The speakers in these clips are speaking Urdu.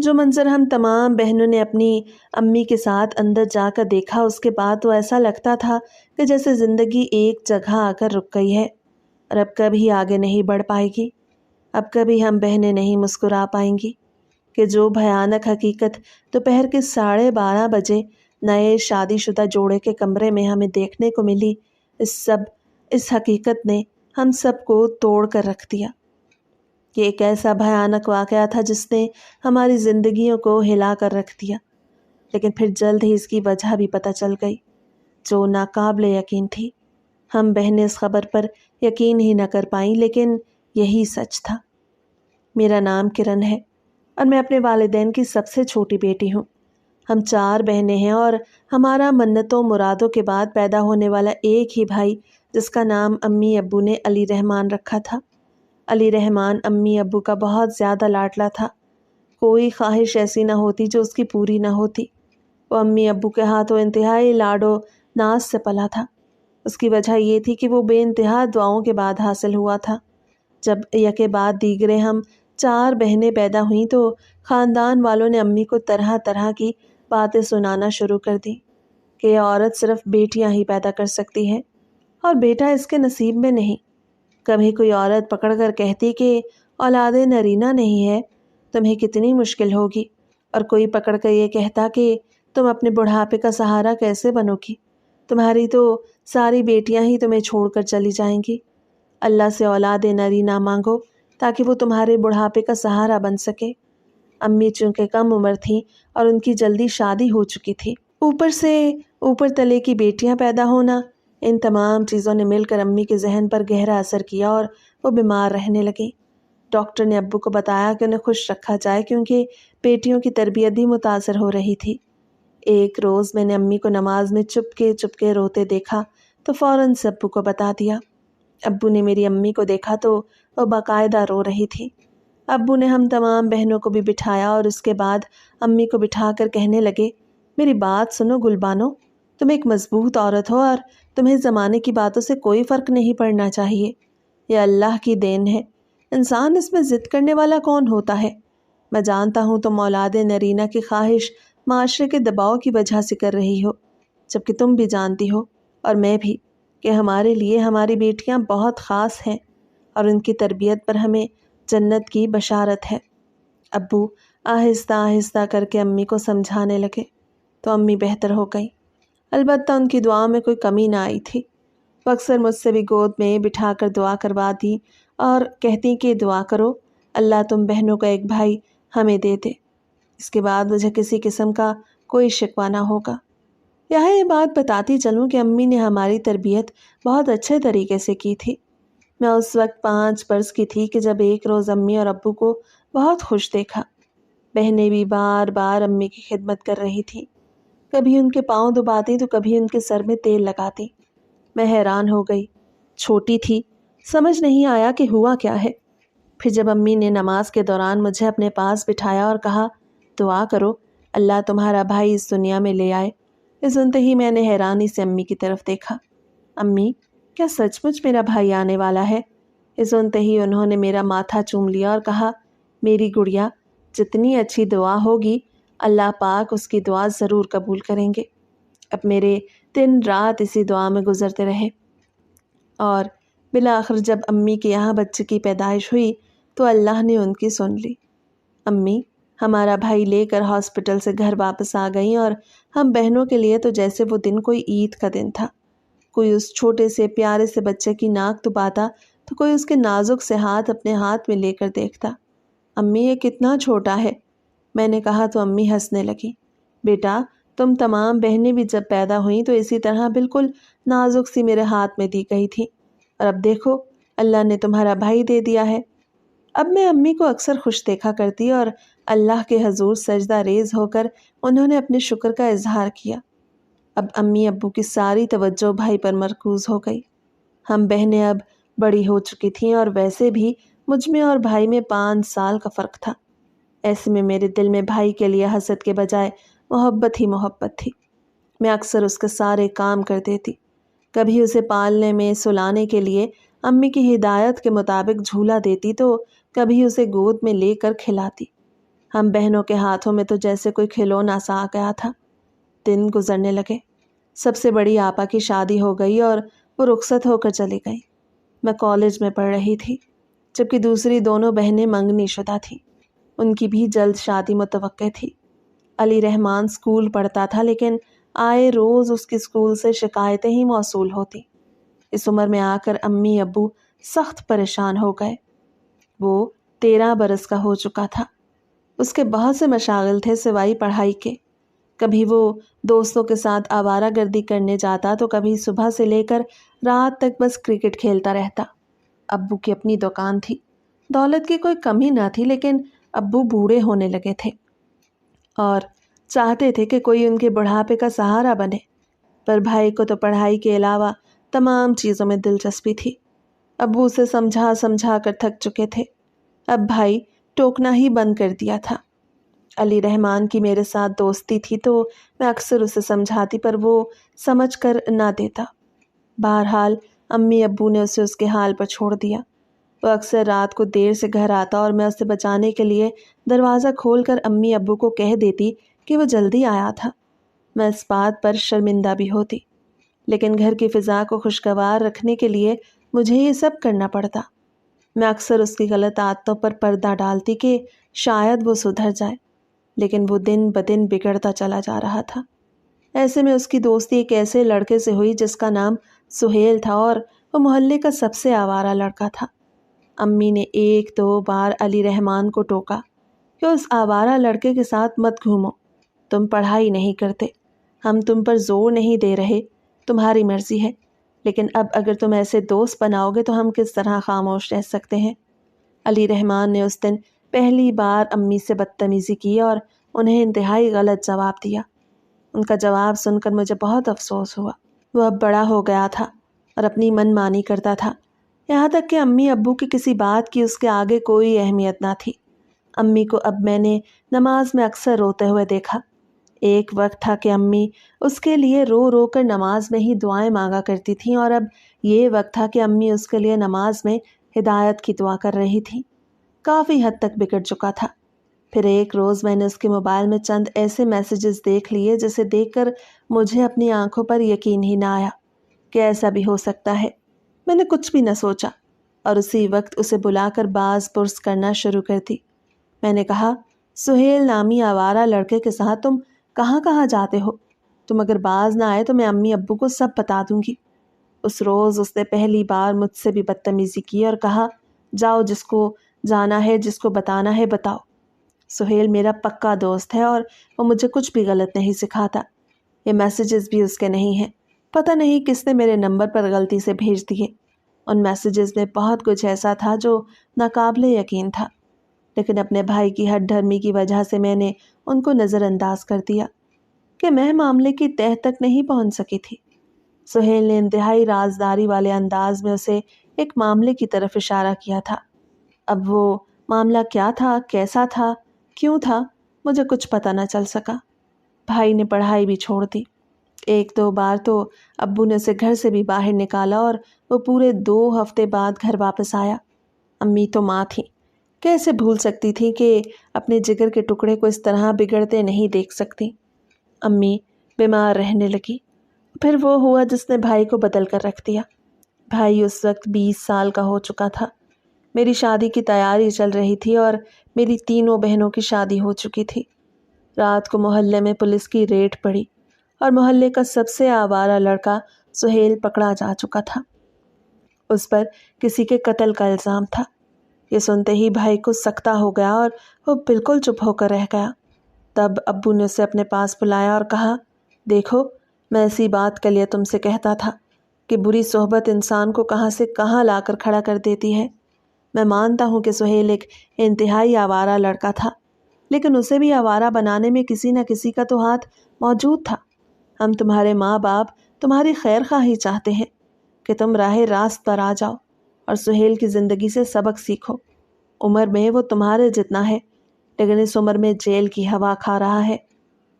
جو منظر ہم تمام بہنوں نے اپنی امی کے ساتھ اندر جا کر دیکھا، اس کے بعد تو ایسا لگتا تھا کہ جیسے زندگی ایک جگہ آ کر رک گئی ہے اور اب کبھی آگے نہیں بڑھ پائے گی، اب کبھی ہم بہنیں نہیں مسکرا پائیں گی کہ جو بھیانک حقیقت دوپہر کے 12:30 بجے نئے شادی شدہ جوڑے کے کمرے میں ہمیں دیکھنے کو ملی، اس حقیقت نے ہم سب کو توڑ کر رکھ دیا۔ یہ ایک ایسا بھیانک واقعہ تھا جس نے ہماری زندگیوں کو ہلا کر رکھ دیا، لیکن پھر جلد ہی اس کی وجہ بھی پتہ چل گئی جو ناقابل یقین تھی۔ ہم بہنیں اس خبر پر یقین ہی نہ کر پائیں، لیکن یہی سچ تھا۔ میرا نام کرن ہے اور میں اپنے والدین کی سب سے چھوٹی بیٹی ہوں۔ ہم 4 بہنیں ہیں اور ہمارا منتوں مرادوں کے بعد پیدا ہونے والا ایک ہی بھائی، جس کا نام امی ابو نے علی رحمان رکھا تھا۔ علی رحمان امی ابو کا بہت زیادہ لاڈلا تھا، کوئی خواہش ایسی نہ ہوتی جو اس کی پوری نہ ہوتی۔ وہ امی ابو کے ہاتھوں انتہائی لاڈ و ناز سے پلا تھا۔ اس کی وجہ یہ تھی کہ وہ بے انتہا دعاؤں کے بعد حاصل ہوا تھا۔ جب یکے بعد دیگرے ہم 4 بہنیں پیدا ہوئیں تو خاندان والوں نے امی کو طرح طرح کی باتیں سنانا شروع کر دی کہ یہ عورت صرف بیٹیاں ہی پیدا کر سکتی ہے اور بیٹا اس کے نصیب میں نہیں۔ کبھی کوئی عورت پکڑ کر کہتی کہ اولاد نرینہ نہیں ہے، تمہیں کتنی مشکل ہوگی، اور کوئی پکڑ کر یہ کہتا کہ تم اپنے بڑھاپے کا سہارا کیسے بنو گی، تمہاری تو ساری بیٹیاں ہی تمہیں چھوڑ کر چلی جائیں گی۔ اللہ سے اولاد نرینہ مانگو تاکہ وہ تمہارے بڑھاپے کا سہارا بن سکے۔ امی چونکہ کم عمر تھیں اور ان کی جلدی شادی ہو چکی تھی، اوپر تلے کی بیٹیاں پیدا ہونا، ان تمام چیزوں نے مل کر امی کے ذہن پر گہرا اثر کیا اور وہ بیمار رہنے لگی۔ ڈاکٹر نے ابو کو بتایا کہ انہیں خوش رکھا جائے کیونکہ بیٹیوں کی تربیت بھی متاثر ہو رہی تھی۔ ایک روز میں نے امی کو نماز میں چپکے روتے دیکھا تو فوراً سے ابو کو بتا دیا۔ ابو نے میری امی کو دیکھا تو وہ باقاعدہ رو رہی تھی۔ ابو نے ہم تمام بہنوں کو بھی بٹھایا اور اس کے بعد امی کو بٹھا کر کہنے لگے، میری بات سنو گلبانو، تم ایک مضبوط عورت ہو اور تمہیں زمانے کی باتوں سے کوئی فرق نہیں پڑنا چاہیے۔ یہ اللہ کی دین ہے، انسان اس میں ضد کرنے والا کون ہوتا ہے؟ میں جانتا ہوں تم اولاد نرینہ کی خواہش معاشرے کے دباؤ کی وجہ سے کر رہی ہو، جبکہ تم بھی جانتی ہو اور میں بھی کہ ہمارے لیے ہماری بیٹیاں بہت خاص ہیں اور ان کی تربیت پر ہمیں جنت کی بشارت ہے۔ ابو آہستہ آہستہ کر کے امی کو سمجھانے لگے تو امی بہتر ہو گئی، البتہ ان کی دعاؤں میں کوئی کمی نہ آئی تھی۔ وہ اکثر مجھ سے بھی گود میں بٹھا کر دعا کروا دی اور کہتی کہ دعا کرو اللہ تم بہنوں کا ایک بھائی ہمیں دے دے، اس کے بعد مجھے کسی قسم کا کوئی شکوہ نہ ہوگا۔ یہاں یہ بات بتاتی چلوں کہ امی نے ہماری تربیت بہت اچھے طریقے سے کی تھی۔ میں اس وقت 5 برس کی تھی کہ جب ایک روز امی اور ابو کو بہت خوش دیکھا۔ بہنیں بھی بار بار امی کی خدمت کر رہی تھیں، کبھی ان کے پاؤں دباتی تو کبھی ان کے سر میں تیل لگاتی۔ میں حیران ہو گئی، چھوٹی تھی، سمجھ نہیں آیا کہ ہوا کیا ہے۔ پھر جب امی نے نماز کے دوران مجھے اپنے پاس بٹھایا اور کہا دعا کرو اللہ تمہارا بھائی اس دنیا میں لے آئے، یہ سنتے ہی میں نے حیرانی سے امی کی طرف دیکھا۔ امی، کیا سچ مچ میرا بھائی آنے والا ہے؟ یہ سنتے ہی انہوں نے میرا ماتھا چوم لیا اور کہا، میری گڑیا، جتنی اچھی دعا ہوگی اللہ پاک اس کی دعا ضرور قبول کریں گے۔ اب میرے 3 رات اسی دعا میں گزرتے رہے اور بالآخر جب امی کے یہاں بچے کی پیدائش ہوئی تو اللہ نے ان کی سن لی۔ امی ہمارا بھائی لے کر ہاسپٹل سے گھر واپس آ گئیں اور ہم بہنوں کے لیے تو جیسے وہ دن کوئی عید کا دن تھا۔ کوئی اس چھوٹے سے پیارے سے بچے کی ناک دباتا تو کوئی اس کے نازک سے ہاتھ اپنے ہاتھ میں لے کر دیکھتا۔ امی یہ کتنا چھوٹا ہے، میں نے کہا تو امی ہنسنے لگی۔ بیٹا تم تمام بہنیں بھی جب پیدا ہوئیں تو اسی طرح بالکل نازک سی میرے ہاتھ میں دی گئی تھی، اور اب دیکھو اللہ نے تمہارا بھائی دے دیا ہے۔ اب میں امی کو اکثر خوش دیکھا کرتی اور اللہ کے حضور سجدہ ریز ہو کر انہوں نے اپنے شکر کا اظہار کیا۔ اب امی ابو کی ساری توجہ بھائی پر مرکوز ہو گئی۔ ہم بہنیں اب بڑی ہو چکی تھیں اور ویسے بھی مجھ میں اور بھائی میں 5 سال کا فرق تھا۔ ایسے میں میرے دل میں بھائی کے لیے حسد کے بجائے محبت ہی محبت تھی۔ میں اکثر اس کے سارے کام کر دیتی، کبھی اسے پالنے میں سلانے کے لیے امی کی ہدایت کے مطابق جھولا دیتی تو کبھی اسے گود میں لے کر کھلاتی۔ ہم بہنوں کے ہاتھوں میں تو جیسے کوئی کھلونا سا آ گیا تھا۔ دن گزرنے لگے، سب سے بڑی آپا کی شادی ہو گئی اور وہ رخصت ہو کر چلی گئی۔ میں کالج میں پڑھ رہی تھی، جبکہ دوسری دونوں بہنیں منگنی شدہ تھیں۔ ان کی بھی جلد شادی متوقع تھی۔ علی رحمان اسکول پڑھتا تھا، لیکن آئے روز اس کی اسکول سے شکایتیں ہی موصول ہوتی۔ اس عمر میں آ کر امی ابو سخت پریشان ہو گئے۔ وہ 13 برس کا ہو چکا تھا۔ اس کے بہت سے مشاغل تھے سوائے پڑھائی کے۔ کبھی وہ دوستوں کے ساتھ آوارہ گردی کرنے جاتا تو کبھی صبح سے لے کر رات تک بس کرکٹ کھیلتا رہتا۔ ابو کی اپنی دکان تھی، دولت کی کوئی کمی نہ تھی، لیکن ابو بوڑھے ہونے لگے تھے اور چاہتے تھے کہ کوئی ان کے بڑھاپے کا سہارا بنے۔ پر بھائی کو تو پڑھائی کے علاوہ تمام چیزوں میں دلچسپی تھی۔ ابو اسے سمجھا سمجھا کر تھک چکے تھے۔ اب بھائی ٹوکنا ہی بند کر دیا تھا۔ علی رحمان کی میرے ساتھ دوستی تھی تو میں اکثر اسے سمجھاتی، پر وہ سمجھ کر نہ دیتا۔ بہرحال امی ابو نے اسے اس کے حال پر چھوڑ دیا۔ وہ اکثر رات کو دیر سے گھر آتا اور میں اسے بچانے کے لیے دروازہ کھول کر امی ابو کو کہہ دیتی کہ وہ جلدی آیا تھا۔ میں اس بات پر شرمندہ بھی ہوتی، لیکن گھر کی فضا کو خوشگوار رکھنے کے لیے مجھے یہ سب کرنا پڑتا۔ میں اکثر اس کی غلط عادتوں پر پردہ ڈالتی کہ شاید وہ سدھر جائے، لیکن وہ دن بدن بگڑتا چلا جا رہا تھا۔ ایسے میں اس کی دوستی ایک ایسے لڑکے سے ہوئی جس کا نام سہیل تھا اور وہ محلے کا سب سے آوارہ لڑکا تھا۔ امی نے 1-2 بار علی رحمان کو ٹوکا کہ اس آوارہ لڑکے کے ساتھ مت گھومو، تم پڑھائی نہیں کرتے، ہم تم پر زور نہیں دے رہے، تمہاری مرضی ہے، لیکن اب اگر تم ایسے دوست بناؤ گے تو ہم کس طرح خاموش رہ سکتے ہیں۔ علی رحمان نے اس دن پہلی بار امی سے بدتمیزی کی اور انہیں انتہائی غلط جواب دیا۔ ان کا جواب سن کر مجھے بہت افسوس ہوا۔ وہ اب بڑا ہو گیا تھا اور اپنی من مانی کرتا تھا، یہاں تک کہ امی ابو کی کسی بات کی اس کے آگے کوئی اہمیت نہ تھی۔ امی کو اب میں نے نماز میں اکثر روتے ہوئے دیکھا۔ ایک وقت تھا کہ امی اس کے لیے رو رو کر نماز میں ہی دعائیں مانگا کرتی تھیں، اور اب یہ وقت تھا کہ امی اس کے لیے نماز میں ہدایت کی دعا کر رہی تھی۔ کافی حد تک بگڑ چکا تھا۔ پھر ایک روز میں نے اس کے موبائل میں چند ایسے میسیجز دیکھ لیے جسے دیکھ کر مجھے اپنی آنکھوں پر یقین ہی نہ آیا کہ ایسا بھی ہو سکتا ہے۔ میں نے کچھ بھی نہ سوچا اور اسی وقت اسے بلا کر باز پرس کرنا شروع کر دی۔ میں نے کہا، سہیل نامی آوارہ لڑکے کے ساتھ تم کہاں کہاں جاتے ہو؟ تم اگر باز نہ آئے تو میں امی ابو کو سب بتا دوں گی۔ اس روز اس نے پہلی بار مجھ سے بھی بدتمیزی کی اور کہا، جاؤ، جس کو جانا ہے، جس کو بتانا ہے بتاؤ۔ سہیل میرا پکا دوست ہے اور وہ مجھے کچھ بھی غلط نہیں سکھاتا۔ یہ میسیجز بھی اس کے نہیں ہیں، پتہ نہیں کس نے میرے نمبر پر غلطی سے بھیج دیے۔ ان میسیجز میں بہت کچھ ایسا تھا جو ناقابل یقین تھا، لیکن اپنے بھائی کی ہٹ دھرمی کی وجہ سے میں نے ان کو نظر انداز کر دیا کہ میں معاملے کی تہہ تک نہیں پہنچ سکی تھی۔ سہیل نے انتہائی رازداری والے انداز میں اسے ایک معاملے کی طرف اشارہ کیا تھا۔ اب وہ معاملہ کیا تھا، کیسا تھا، کیوں تھا، مجھے کچھ پتہ نہ چل سکا۔ بھائی نے پڑھائی بھی چھوڑ دی۔ 1-2 بار تو ابو نے اسے گھر سے بھی باہر نکالا اور وہ پورے 2 ہفتے بعد گھر واپس آیا۔ امی تو ماں تھی، کیسے بھول سکتی تھی کہ اپنے جگر کے ٹکڑے کو اس طرح بگڑتے نہیں دیکھ سکتی۔ امی بیمار رہنے لگی۔ پھر وہ ہوا جس نے بھائی کو بدل کر رکھ دیا۔ بھائی اس وقت 20 سال کا ہو چکا تھا۔ میری شادی کی تیاری چل رہی تھی اور میری 3 بہنوں کی شادی ہو چکی تھی۔ رات کو محلے میں پولیس کی ریڈ پڑی اور محلے کا سب سے آوارہ لڑکا سہیل پکڑا جا چکا تھا۔ اس پر کسی کے قتل کا الزام تھا۔ یہ سنتے ہی بھائی کو سکتہ ہو گیا اور وہ بالکل چپ ہو کر رہ گیا۔ تب ابو نے اسے اپنے پاس بلایا اور کہا، دیکھو، میں ایسی بات کے لیے تم سے کہتا تھا کہ بری صحبت انسان کو کہاں سے کہاں لا کر کھڑا کر دیتی ہے۔ میں مانتا ہوں کہ سہیل ایک انتہائی آوارہ لڑکا تھا، لیکن اسے بھی آوارہ بنانے میں کسی نہ کسی کا تو ہاتھ موجود تھا۔ ہم تمہارے ماں باپ تمہاری خیر خواہی چاہتے ہیں کہ تم راہ راست پر آ جاؤ اور سہیل کی زندگی سے سبق سیکھو۔ عمر میں وہ تمہارے جتنا ہے، لیکن اس عمر میں جیل کی ہوا کھا رہا ہے۔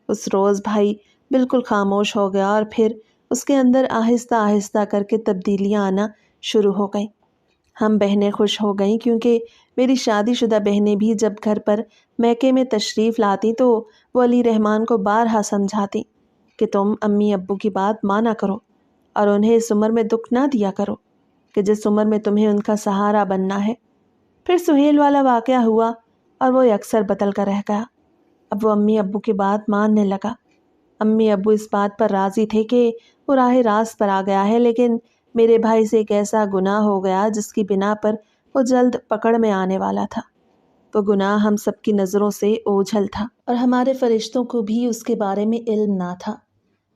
اس روز بھائی بالکل خاموش ہو گیا اور پھر اس کے اندر آہستہ آہستہ کر کے تبدیلیاں آنا شروع ہو گئیں۔ ہم بہنیں خوش ہو گئیں کیونکہ میری شادی شدہ بہنیں بھی جب گھر پر میکے میں تشریف لاتی تو وہ علی رحمان کو بارہا سمجھاتی کہ تم امی ابو کی بات مانا کرو اور انہیں اس عمر میں دکھ نہ دیا کرو کہ جس عمر میں تمہیں ان کا سہارا بننا ہے۔ پھر سہیل والا واقعہ ہوا اور وہ اکثر بدل کر رہ گیا۔ اب وہ امی ابو کی بات ماننے لگا۔ امی ابو اس بات پر راضی تھے کہ وہ راہ راست پر آ گیا ہے، لیکن میرے بھائی سے ایک ایسا گناہ ہو گیا جس کی بنا پر وہ جلد پکڑ میں آنے والا تھا۔ وہ گناہ ہم سب کی نظروں سے اوجھل تھا اور ہمارے فرشتوں کو بھی اس کے بارے میں علم نہ تھا،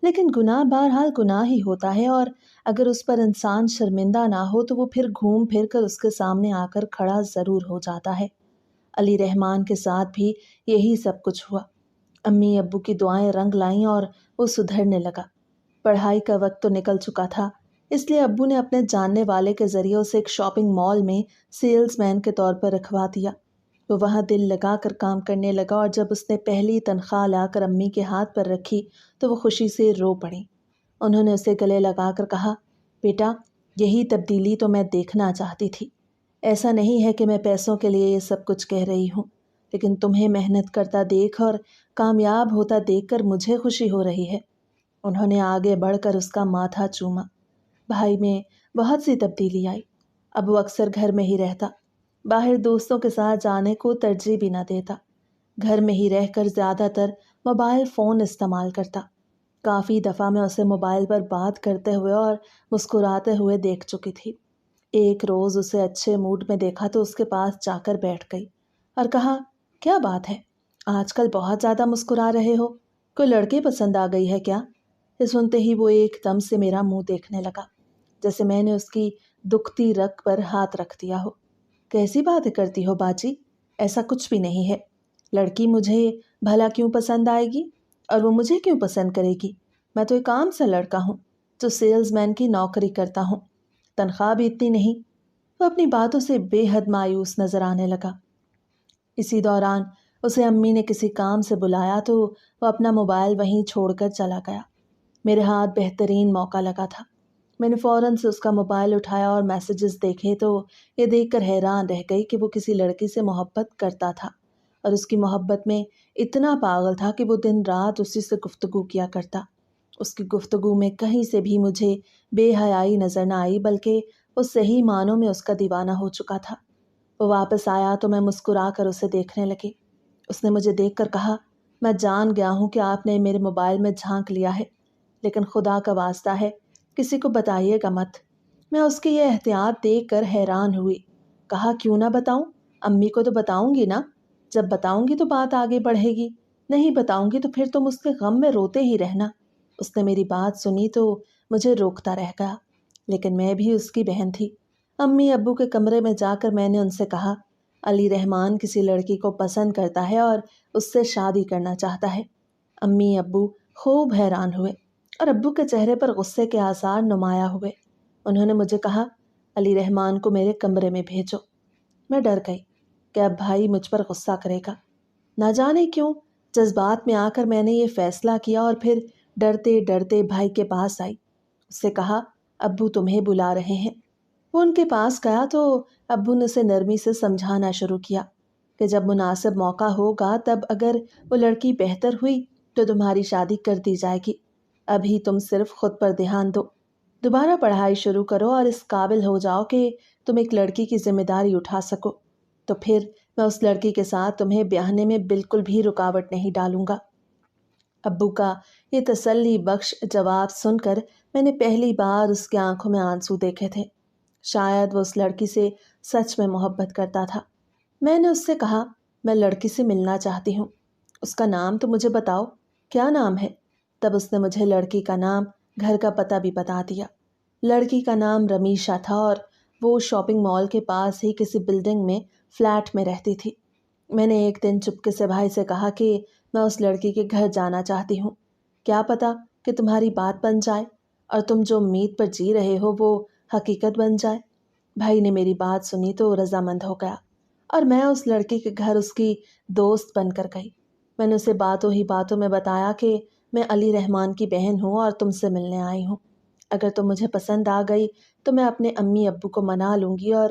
لیکن گناہ بہرحال گناہ ہی ہوتا ہے، اور اگر اس پر انسان شرمندہ نہ ہو تو وہ پھر گھوم پھر کر اس کے سامنے آ کر کھڑا ضرور ہو جاتا ہے۔ علی رحمان کے ساتھ بھی یہی سب کچھ ہوا۔ امی ابو کی دعائیں رنگ لائیں اور وہ سدھرنے لگا۔ پڑھائی کا وقت تو نکل چکا تھا، اس لیے ابو نے اپنے جاننے والے کے ذریعے اسے ایک شاپنگ مال میں سیلز مین کے طور پر رکھوا دیا۔ وہ وہاں دل لگا کر کام کرنے لگا اور جب اس نے پہلی تنخواہ لا کر امی کے ہاتھ پر رکھی تو وہ خوشی سے رو پڑی۔ انہوں نے اسے گلے لگا کر کہا، بیٹا یہی تبدیلی تو میں دیکھنا چاہتی تھی۔ ایسا نہیں ہے کہ میں پیسوں کے لیے یہ سب کچھ کہہ رہی ہوں، لیکن تمہیں محنت کرتا دیکھ اور کامیاب ہوتا دیکھ کر مجھے خوشی ہو رہی ہے۔ انہوں نے آگے بڑھ کر اس کا ماتھا چوما۔ بھائی میں بہت سی تبدیلی آئی۔ اب وہ اکثر گھر میں ہی رہتا، باہر دوستوں کے ساتھ جانے کو ترجیح بھی نہ دیتا۔ گھر میں ہی رہ کر زیادہ تر موبائل فون استعمال کرتا۔ کافی دفعہ میں اسے موبائل پر بات کرتے ہوئے اور مسکراتے ہوئے دیکھ چکی تھی۔ ایک روز اسے اچھے موڈ میں دیکھا تو اس کے پاس جا کر بیٹھ گئی اور کہا، کیا بات ہے، آج کل بہت زیادہ مسکرا رہے ہو، کوئی لڑکی پسند آ گئی ہے کیا؟ یہ سنتے ہی وہ ایک دم سے میرا منہ دیکھنے لگا، جیسے میں نے اس کی دکھتی رگ پر ہاتھ رکھ دیا ہو۔ کیسی باتیں کرتی ہو باجی، ایسا کچھ بھی نہیں ہے۔ لڑکی مجھے بھلا کیوں پسند آئے گی اور وہ مجھے کیوں پسند کرے گی؟ میں تو ایک عام سا لڑکا ہوں جو سیلز مین کی نوکری کرتا ہوں، تنخواہ بھی اتنی نہیں۔ وہ اپنی باتوں سے بے حد مایوس نظر آنے لگا۔ اسی دوران اسے امی نے کسی کام سے بلایا تو وہ اپنا موبائل وہیں چھوڑ کر چلا گیا۔ میرے ہاتھ بہترین موقع لگا تھا۔ میں نے فوراً سے اس کا موبائل اٹھایا اور میسیجز دیکھے تو یہ دیکھ کر حیران رہ گئی کہ وہ کسی لڑکی سے محبت کرتا تھا اور اس کی محبت میں اتنا پاگل تھا کہ وہ دن رات اسی سے گفتگو کیا کرتا۔ اس کی گفتگو میں کہیں سے بھی مجھے بے حیائی نظر نہ آئی، بلکہ وہ صحیح معنوں میں اس کا دیوانہ ہو چکا تھا۔ وہ واپس آیا تو میں مسکرا کر اسے دیکھنے لگی۔ اس نے مجھے دیکھ کر کہا، میں جان گیا ہوں کہ آپ نے میرے موبائل میں جھانک لیا ہے، لیکن خدا کا واسطہ ہے کسی کو بتائیے گا مت۔ میں اس کی یہ احتیاط دیکھ کر حیران ہوئی۔ کہا، کیوں نہ بتاؤں، امی کو تو بتاؤں گی نا، جب بتاؤں گی تو بات آگے بڑھے گی، نہیں بتاؤں گی تو پھر تم اس کے غم میں روتے ہی رہنا۔ اس نے میری بات سنی تو مجھے روکتا رہ گیا، لیکن میں بھی اس کی بہن تھی۔ امی ابو کے کمرے میں جا کر میں نے ان سے کہا، علی رحمان کسی لڑکی کو پسند کرتا ہے اور اس سے شادی کرنا چاہتا ہے۔ امی ابو خوب حیران ہوئے اور ابو کے چہرے پر غصے کے آثار نمایاں ہوئے۔ انہوں نے مجھے کہا، علی رحمان کو میرے کمرے میں بھیجو۔ میں ڈر گئی کہ اب بھائی مجھ پر غصہ کرے گا۔ نہ جانے کیوں جذبات میں آ کر میں نے یہ فیصلہ کیا اور پھر ڈرتے ڈرتے بھائی کے پاس آئی۔ اس سے کہا، ابو تمہیں بلا رہے ہیں۔ وہ ان کے پاس گیا تو ابو نے اسے نرمی سے سمجھانا شروع کیا کہ جب مناسب موقع ہوگا تب اگر وہ لڑکی بہتر ہوئی تو تمہاری شادی کر دی جائے گی۔ ابھی تم صرف خود پر دھیان دو، دوبارہ پڑھائی شروع کرو اور اس قابل ہو جاؤ کہ تم ایک لڑکی کی ذمہ داری اٹھا سکو، تو پھر میں اس لڑکی کے ساتھ تمہیں بیاہنے میں بالکل بھی رکاوٹ نہیں ڈالوں گا۔ ابو کا یہ تسلی بخش جواب سن کر میں نے پہلی بار اس کی آنکھوں میں آنسو دیکھے تھے۔ شاید وہ اس لڑکی سے سچ میں محبت کرتا تھا۔ میں نے اس سے کہا، میں لڑکی سے ملنا چاہتی ہوں، اس کا نام تو مجھے بتاؤ، کیا نام ہے؟ تب اس نے مجھے لڑکی کا نام، گھر کا پتہ بھی بتا دیا۔ لڑکی کا نام رمیشا تھا اور وہ شاپنگ مال کے پاس ہی کسی بلڈنگ میں فلیٹ میں رہتی تھی۔ میں نے ایک دن چپکے سے بھائی سے کہا کہ میں اس لڑکی کے گھر جانا چاہتی ہوں، کیا پتہ کہ تمہاری بات بن جائے اور تم جو امید پر جی رہے ہو وہ حقیقت بن جائے۔ بھائی نے میری بات سنی تو رضامند ہو گیا اور میں اس لڑکی کے گھر اس کی دوست بن کر گئی۔ میں نے اسے باتوں ہی باتوں میں بتایا کہ میں علی رحمان کی بہن ہوں اور تم سے ملنے آئی ہوں۔ اگر تم مجھے پسند آ گئی تو میں اپنے امی ابو کو منا لوں گی اور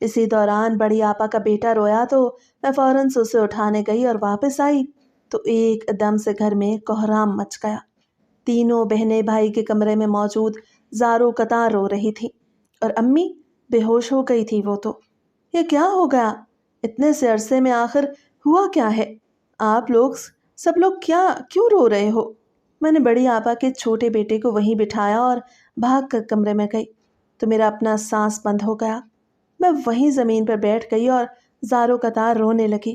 اسی دوران بڑی آپا کا بیٹا رویا تو میں فوراً سے اسے اٹھانے گئی اور واپس آئی تو ایک دم سے گھر میں کوہرام مچ گیا۔ تینوں بہنیں بھائی کے کمرے میں موجود زاروں قطار رو رہی تھی اور امی بے ہوش ہو گئی تھی۔ وہ تو یہ کیا ہو گیا؟ اتنے سے عرصے میں آخر ہوا کیا ہے؟ آپ لوگ سب لوگ کیوں رو رہے ہو؟ میں نے بڑی آپا کے چھوٹے بیٹے کو وہیں بٹھایا اور بھاگ کر کمرے میں گئی تو میرا اپنا سانس بند ہو گیا۔ میں وہیں زمین پر بیٹھ گئی اور زاروں قطار رونے لگی۔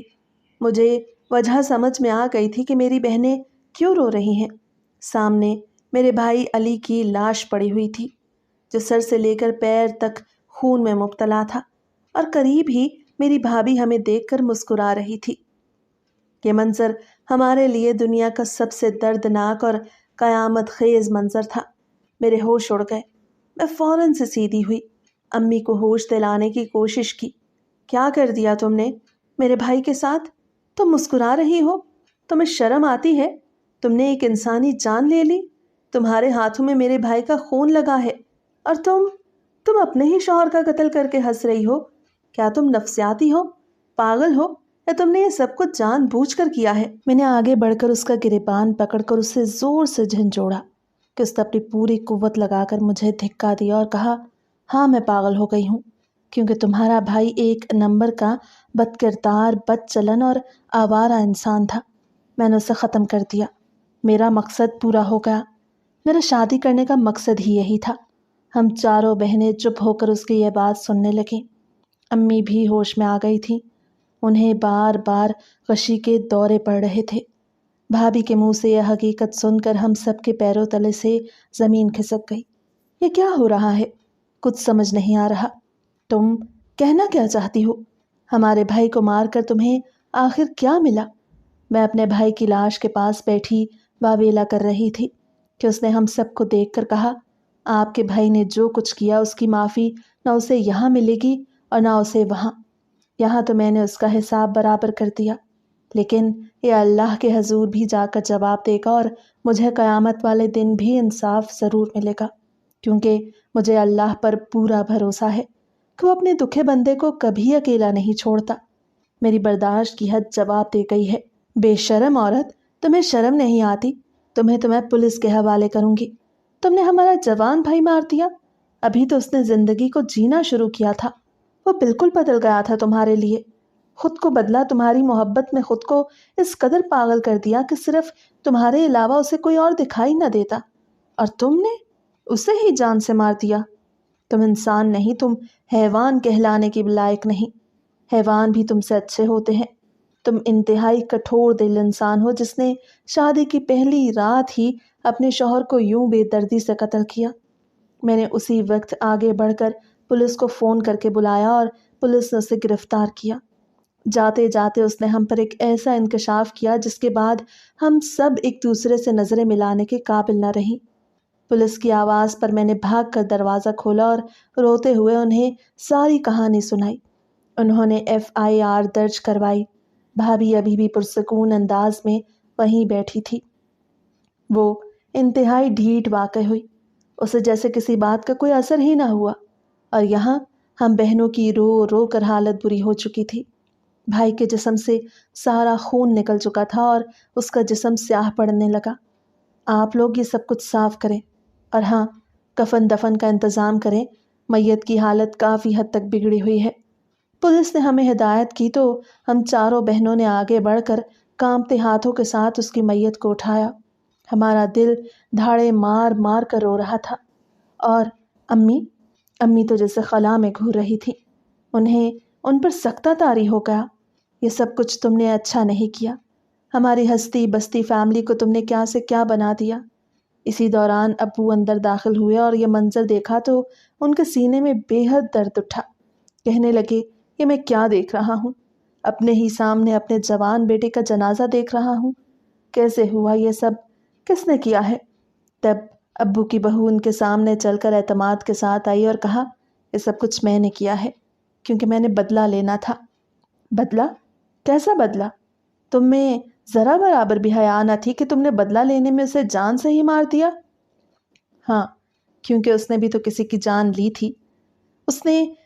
مجھے وجہ سمجھ میں آ گئی تھی کہ میری بہنیں کیوں رو رہی ہیں۔ سامنے میرے بھائی علی کی لاش پڑی ہوئی تھی جو سر سے لے کر پیر تک خون میں مبتلا تھا، اور قریب ہی میری بھابھی ہمیں دیکھ کر مسکرا رہی تھی۔ یہ منظر ہمارے لیے دنیا کا سب سے دردناک اور قیامت خیز منظر تھا۔ میرے ہوش اڑ گئے۔ میں فوراً سے سیدھی ہوئی، امی کو ہوش دلانے کی کوشش کی۔ کیا کر دیا تم نے میرے بھائی کے ساتھ؟ تم مسکرا رہی ہو؟ تمہیں شرم آتی ہے؟ تم نے ایک انسانی جان لے لی، تمہارے ہاتھوں میں میرے بھائی کا خون لگا ہے، اور تم اپنے ہی شوہر کا قتل کر کے ہنس رہی ہو۔ کیا تم نفسیاتی ہو، پاگل ہو، یا تم نے یہ سب کچھ جان بوجھ کر کیا ہے؟ میں نے آگے بڑھ کر اس کا گریبان پکڑ کر اسے زور سے جھنجھوڑا کہ اس نے اپنی پوری قوت لگا کر مجھے دھکا دیا اور کہا، ہاں میں پاگل ہو گئی ہوں، کیونکہ تمہارا بھائی ایک نمبر کا بد کردار، بد چلن اور آوارہ انسان تھا۔ میں نے اسے ختم کر دیا۔ میرا مقصد پورا ہو گیا۔ میرا شادی کرنے کا مقصد ہی یہی تھا۔ ہم چاروں بہنیں چپ ہو کر اس کی یہ بات سننے لگیں۔ امی بھی ہوش میں آ گئی تھی۔ انہیں بار بار غشی کے دورے پڑ رہے تھے۔ بھابھی کے منہ سے یہ حقیقت سن کر ہم سب کے پیروں تلے سے زمین کھسک گئی۔ یہ کیا ہو رہا ہے؟ کچھ سمجھ نہیں آ رہا۔ تم کہنا کیا چاہتی ہو؟ ہمارے بھائی کو مار کر تمہیں آخر کیا ملا؟ میں اپنے بھائی کی لاش کے پاس بیٹھی واویلا کر رہی تھی کہ اس نے ہم سب کو دیکھ کر کہا، آپ کے بھائی نے جو کچھ کیا اس کی معافی نہ اسے یہاں ملے گی اور نہ اسے وہاں۔ یہاں تو میں نے اس کا حساب برابر کر دیا، لیکن یہ اللہ کے حضور بھی جا کر جواب دے گا، اور مجھے قیامت والے دن بھی انصاف ضرور ملے گا، کیونکہ مجھے اللہ پر پورا بھروسہ ہے کہ وہ اپنے دکھے بندے کو کبھی اکیلا نہیں چھوڑتا۔ میری برداشت کی حد جواب دے گئی ہے۔ بے شرم عورت، تمہیں شرم نہیں آتی؟ تمہیں تو میں پولیس کے حوالے کروں گی۔ تم نے ہمارا جوان بھائی مار دیا۔ ابھی تو اس نے زندگی کو جینا شروع کیا تھا، وہ بالکل بدل گیا تھا تمہارے لیے۔ خود کو بدلا، تمہاری محبت میں خود کو اس قدر پاگل کر دیا کہ صرف تمہارے علاوہ اسے کوئی اور دکھائی نہ دیتا، اور تم نے اسے ہی جان سے مار دیا۔ تم انسان نہیں، تم حیوان کہلانے کی لائق نہیں۔ حیوان بھی تم سے اچھے ہوتے ہیں۔ تم انتہائی کٹھور دل انسان ہو جس نے شادی کی پہلی رات ہی اپنے شوہر کو یوں بے دردی سے قتل کیا۔ میں نے اسی وقت آگے بڑھ کر پولیس کو فون کر کے بلایا اور پولیس نے اسے گرفتار کیا۔ جاتے جاتے اس نے ہم پر ایک ایسا انکشاف کیا جس کے بعد ہم سب ایک دوسرے سے نظریں ملانے کے قابل نہ رہیں۔ پولیس کی آواز پر میں نے بھاگ کر دروازہ کھولا اور روتے ہوئے انہیں ساری کہانی سنائی۔ انہوں نے FIR درج کروائی۔ بھابھی ابھی بھی پرسکون انداز میں وہیں بیٹھی تھی۔ وہ انتہائی ڈھیٹ واقع ہوئی، اسے جیسے کسی بات کا کوئی اثر ہی نہ ہوا، اور یہاں ہم بہنوں کی رو رو کر حالت بری ہو چکی تھی۔ بھائی کے جسم سے سارا خون نکل چکا تھا اور اس کا جسم سیاہ پڑنے لگا۔ آپ لوگ یہ سب کچھ صاف کریں، اور ہاں، کفن دفن کا انتظام کریں، میت کی حالت کافی حد تک بگڑی ہوئی ہے۔ پولیس نے ہمیں ہدایت کی تو ہم چاروں بہنوں نے آگے بڑھ کر کانپتے ہاتھوں کے ساتھ اس کی میت کو اٹھایا۔ ہمارا دل دھاڑے مار مار کر رو رہا تھا، اور امی تو جیسے خلا میں گھور رہی تھی۔ انہیں ان پر سکتہ طاری ہو گیا۔ یہ سب کچھ تم نے اچھا نہیں کیا۔ ہماری ہستی بستی فیملی کو تم نے کیا سے کیا بنا دیا۔ اسی دوران ابو اندر داخل ہوئے اور یہ منظر دیکھا تو ان کے سینے میں بے حد درد اٹھا۔ کہنے لگے، یہ میں کیا دیکھ رہا ہوں؟ اپنے ہی سامنے اپنے جوان بیٹے کا جنازہ دیکھ رہا ہوں۔ کیسے ہوا یہ سب؟ کس نے کیا ہے؟ تب ابو کی بہو ان کے سامنے چل کر اعتماد کے ساتھ آئی اور کہا، یہ سب کچھ میں نے کیا ہے، کیونکہ میں نے بدلہ لینا تھا۔ بدلہ؟ کیسا بدلہ؟ تم میں ذرا برابر بھی حیا نہ تھی کہ تم نے بدلہ لینے میں اسے جان سے ہی مار دیا؟ ہاں، کیونکہ اس نے بھی تو کسی کی جان لی تھی۔ اس نے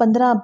15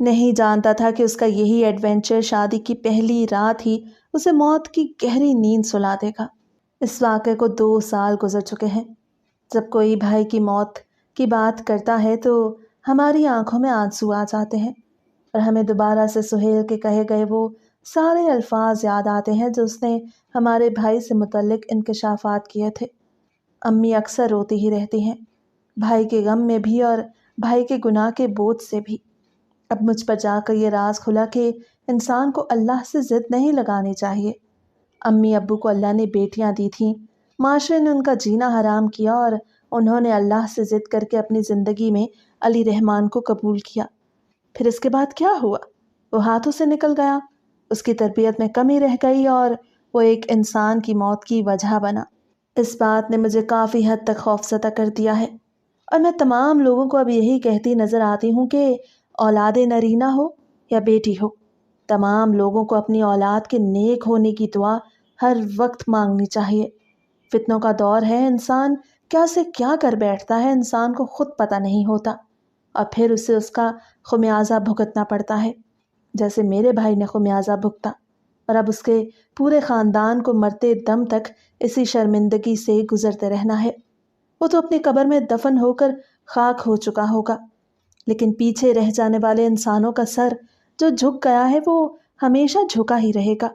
نہیں جانتا تھا کہ اس کا یہی ایڈونچر شادی کی پہلی رات ہی اسے موت کی گہری نیند سلا دے گا۔ اس واقعے کو 2 سال گزر چکے ہیں۔ جب کوئی بھائی کی موت کی بات کرتا ہے تو ہماری آنکھوں میں آنسو آ جاتے ہیں اور ہمیں دوبارہ سے سہیل کے کہے گئے وہ سارے الفاظ یاد آتے ہیں جو اس نے ہمارے بھائی سے متعلق انکشافات کیے تھے۔ امی اکثر روتی ہی رہتی ہیں، بھائی کے غم میں بھی اور بھائی کے گناہ کے بوجھ سے بھی۔ اب مجھ پر جا کر یہ راز کھلا کہ انسان کو اللہ سے ضد نہیں لگانی چاہیے۔ امی ابو کو اللہ نے بیٹیاں دی تھیں، معاشرے نے ان کا جینا حرام کیا اور انہوں نے اللہ سے ضد کر کے اپنی زندگی میں علی رحمان کو قبول کیا۔ پھر اس کے بعد کیا ہوا؟ وہ ہاتھوں سے نکل گیا، اس کی تربیت میں کمی رہ گئی اور وہ ایک انسان کی موت کی وجہ بنا۔ اس بات نے مجھے کافی حد تک خوفزدہ کر دیا ہے اور میں تمام لوگوں کو اب یہی کہتی نظر آتی ہوں کہ اولاد نرینہ ہو یا بیٹی ہو، تمام لوگوں کو اپنی اولاد کے نیک ہونے کی دعا ہر وقت مانگنی چاہیے۔ فتنوں کا دور ہے، انسان کیا سے کیا کر بیٹھتا ہے انسان کو خود پتہ نہیں ہوتا اور پھر اسے اس کا خمیازہ بھگتنا پڑتا ہے، جیسے میرے بھائی نے خمیازہ بھگتا اور اب اس کے پورے خاندان کو مرتے دم تک اسی شرمندگی سے گزرتے رہنا ہے۔ وہ تو اپنی قبر میں دفن ہو کر خاک ہو چکا ہوگا، لیکن پیچھے رہ جانے والے انسانوں کا سر جو جھک گیا ہے وہ ہمیشہ جھکا ہی رہے گا۔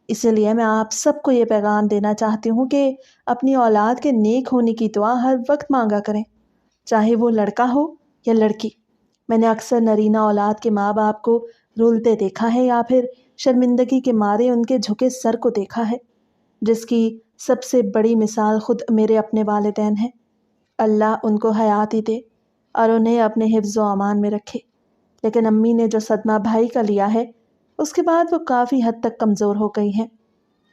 اسی لیے میں آپ سب کو یہ پیغام دینا چاہتی ہوں کہ اپنی اولاد کے نیک ہونے کی دعا ہر وقت مانگا کریں، چاہے وہ لڑکا ہو یا لڑکی۔ میں نے اکثر نرینہ اولاد کے ماں باپ کو رولتے دیکھا ہے یا پھر شرمندگی کے مارے ان کے جھکے سر کو دیکھا ہے، جس کی سب سے بڑی مثال خود میرے اپنے والدین ہیں۔ اللہ ان کو حیاتی دے اور انہیں اپنے حفظ و امان میں رکھے، لیکن امی نے جو صدمہ بھائی کا لیا ہے اس کے بعد وہ کافی حد تک کمزور ہو گئی ہیں۔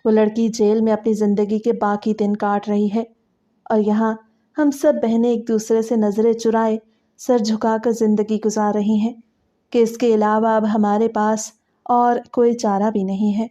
وہ لڑکی جیل میں اپنی زندگی کے باقی دن کاٹ رہی ہے اور یہاں ہم سب بہنیں ایک دوسرے سے نظریں چرائے سر جھکا کر زندگی گزار رہی ہیں کہ اس کے علاوہ اب ہمارے پاس اور کوئی چارہ بھی نہیں ہے۔